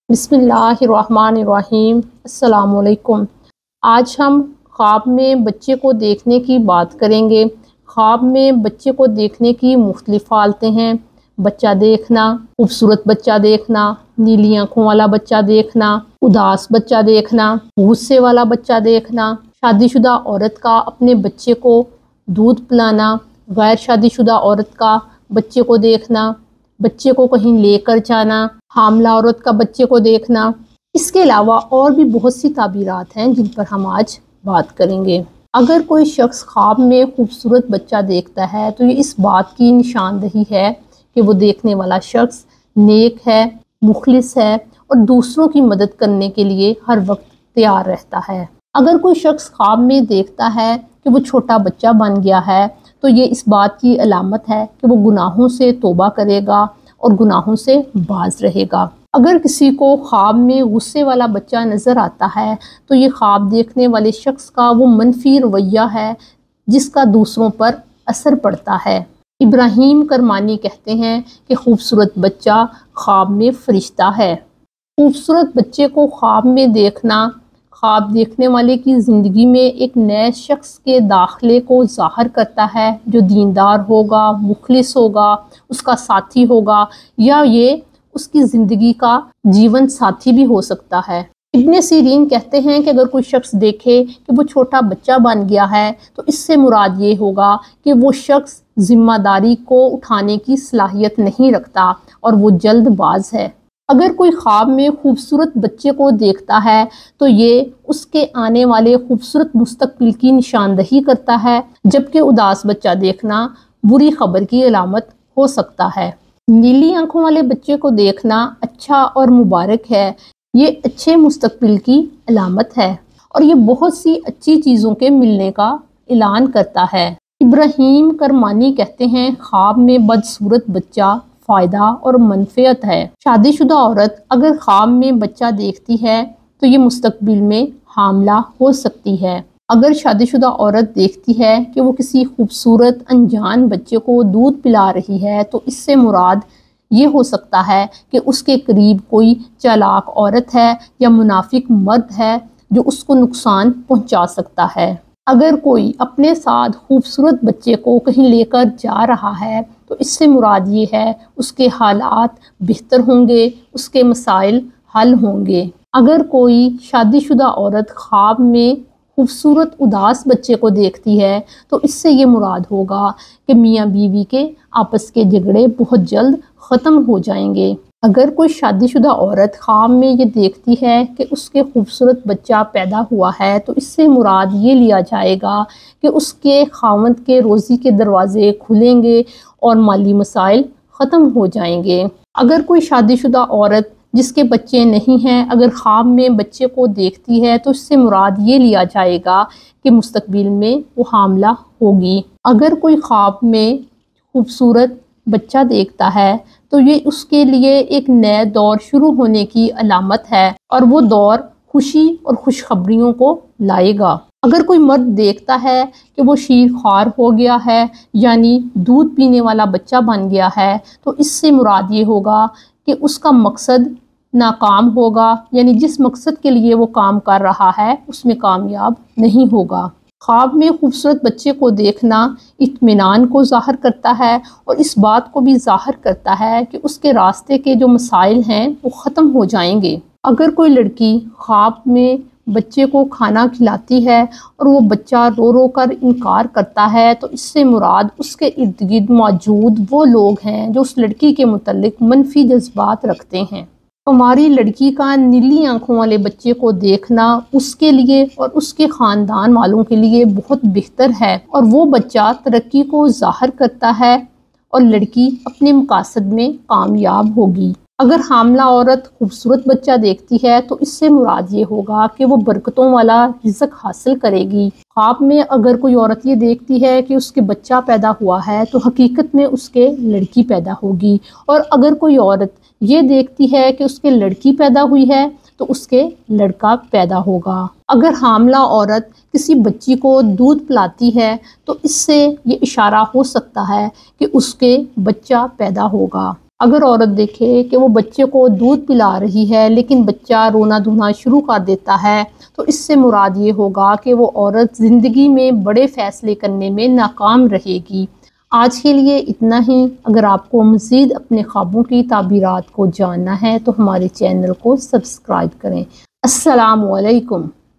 بسم اللہ الرحمن الرحیم۔ السلام علیکم۔ آج ہم خواب میں بچے کو دیکھنے کی بات کریں گے۔ خواب میں بچے کو دیکھنے کی مختلف حالتیں ہیں۔ بچہ دیکھنا، خوبصورت بچہ دیکھنا، نیلی آنکھوں والا بچہ دیکھنا، اداس بچہ دیکھنا، غصے والا بچہ دیکھنا، شادی شدہ عورت کا اپنے بچے کو دودھ پلانا، غیر شادی شدہ عورت کا بچے کو دیکھنا، بچے کو کہیں لے کر جانا، حاملہ عورت کا بچے کو دیکھنا۔ اس کے علاوہ اور بھی بہت سی تعبیرات ہیں جن پر ہم آج بات کریں گے۔ اگر کوئی شخص خواب میں خوبصورت بچہ دیکھتا ہے تو یہ اس بات کی نشاندہی ہے کہ وہ دیکھنے والا شخص نیک ہے، مخلص ہے اور دوسروں کی مدد کرنے کے لیے ہر وقت تیار رہتا ہے۔ اگر کوئی شخص خواب میں دیکھتا ہے کہ وہ چھوٹا بچہ بن گیا ہے تو یہ اس بات کی علامت ہے کہ وہ گناہوں سے توبہ کرے گا اور گناہوں سے باز رہے گا۔ اگر کسی کو خواب میں غصے والا بچہ نظر آتا ہے تو یہ خواب دیکھنے والے شخص کا وہ منفی رویہ ہے جس کا دوسروں پر اثر پڑتا ہے۔ ابراہیم کرمانی کہتے ہیں کہ خوبصورت بچہ خواب میں فرشتہ ہے۔ خوبصورت بچے کو خواب میں دیکھنا خواب دیکھنے والے کی زندگی میں ایک نئے شخص کے داخلے کو ظاہر کرتا ہے جو دیندار ہوگا، مخلص ہوگا، اس کا ساتھی ہوگا یا یہ اس کی زندگی کا جیون ساتھی بھی ہو سکتا ہے۔ ابن سیرین کہتے ہیں کہ اگر کوئی شخص دیکھے کہ وہ چھوٹا بچہ بن گیا ہے تو اس سے مراد یہ ہوگا کہ وہ شخص ذمہ داری کو اٹھانے کی صلاحیت نہیں رکھتا اور وہ جلد باز ہے۔ اگر کوئی خواب میں خوبصورت بچے کو دیکھتا ہے تو یہ اس کے آنے والے خوبصورت مستقبل کی نشاندہی کرتا ہے، جبکہ اداس بچہ دیکھنا بری خبر کی علامت ہو سکتا ہے۔ نیلی آنکھوں والے بچے کو دیکھنا اچھا اور مبارک ہے، یہ اچھے مستقبل کی علامت ہے اور یہ بہت سی اچھی چیزوں کے ملنے کا اعلان کرتا ہے۔ ابراہیم کرمانی کہتے ہیں خواب میں بدصورت بچہ فائدہ اور منفعت ہے۔ شادی شدہ عورت اگر خواب میں بچہ دیکھتی ہے تو یہ مستقبل میں حاملہ ہو سکتی ہے۔ اگر شادی شدہ عورت دیکھتی ہے کہ وہ کسی خوبصورت انجان بچے کو دودھ پلا رہی ہے تو اس سے مراد یہ ہو سکتا ہے کہ اس کے قریب کوئی چالاک عورت ہے یا منافق مرد ہے جو اس کو نقصان پہنچا سکتا ہے۔ اگر کوئی اپنے ساتھ خوبصورت بچے کو کہیں لے کر جا رہا ہے تو اس سے مراد یہ ہے اس کے حالات بہتر ہوں گے، اس کے مسائل حل ہوں گے۔ اگر کوئی شادی شدہ عورت خواب میں خوبصورت اداس بچے کو دیکھتی ہے تو اس سے یہ مراد ہوگا کہ میاں بیوی کے آپس کے جھگڑے بہت جلد ختم ہو جائیں گے۔ اگر کوئی شادی شدہ عورت خواب میں یہ دیکھتی ہے کہ اس کے خوبصورت بچہ پیدا ہوا ہے تو اس سے مراد یہ لیا جائے گا کہ اس کے خاوند کے روزی کے دروازے کھلیں گے اور مالی مسائل ختم ہو جائیں گے۔ اگر کوئی شادی شدہ عورت جس کے بچے نہیں ہیں اگر خواب میں بچے کو دیکھتی ہے تو اس سے مراد یہ لیا جائے گا کہ مستقبل میں وہ حاملہ ہوگی۔ اگر کوئی خواب میں خوبصورت بچہ دیکھتا ہے تو یہ اس کے لیے ایک نئے دور شروع ہونے کی علامت ہے اور وہ دور خوشی اور خوشخبریوں کو لائے گا۔ اگر کوئی مرد دیکھتا ہے کہ وہ شیر خوار ہو گیا ہے یعنی دودھ پینے والا بچہ بن گیا ہے تو اس سے مراد یہ ہوگا کہ اس کا مقصد ناکام ہوگا، یعنی جس مقصد کے لیے وہ کام کر رہا ہے اس میں کامیاب نہیں ہوگا۔ خواب میں خوبصورت بچے کو دیکھنا اطمینان کو ظاہر کرتا ہے اور اس بات کو بھی ظاہر کرتا ہے کہ اس کے راستے کے جو مسائل ہیں وہ ختم ہو جائیں گے۔ اگر کوئی لڑکی خواب میں بچے کو کھانا کھلاتی ہے اور وہ بچہ رو رو کر انکار کرتا ہے تو اس سے مراد اس کے ارد گرد موجود وہ لوگ ہیں جو اس لڑکی کے متعلق منفی جذبات رکھتے ہیں۔ ہماری لڑکی کا نیلی آنکھوں والے بچے کو دیکھنا اس کے لیے اور اس کے خاندان والوں کے لیے بہت بہتر ہے اور وہ بچہ ترقی کو ظاہر کرتا ہے اور لڑکی اپنے مقاصد میں کامیاب ہوگی۔ اگر حاملہ عورت خوبصورت بچہ دیکھتی ہے تو اس سے مراد یہ ہوگا کہ وہ برکتوں والا رزق حاصل کرے گی۔ خواب میں اگر کوئی عورت یہ دیکھتی ہے کہ اس کے بچہ پیدا ہوا ہے تو حقیقت میں اس کے لڑکی پیدا ہوگی، اور اگر کوئی عورت یہ دیکھتی ہے کہ اس کے لڑکی پیدا ہوئی ہے تو اس کے لڑکا پیدا ہوگا۔ اگر حاملہ عورت کسی بچی کو دودھ پلاتی ہے تو اس سے یہ اشارہ ہو سکتا ہے کہ اس کے بچہ پیدا ہوگا۔ اگر عورت دیکھے کہ وہ بچے کو دودھ پلا رہی ہے لیکن بچہ رونا دھونا شروع کر دیتا ہے تو اس سے مراد یہ ہوگا کہ وہ عورت زندگی میں بڑے فیصلے کرنے میں ناکام رہے گی۔ آج کے لیے اتنا ہی۔ اگر آپ کو مزید اپنے خوابوں کی تعبیرات کو جاننا ہے تو ہمارے چینل کو سبسکرائب کریں۔ السلام علیکم۔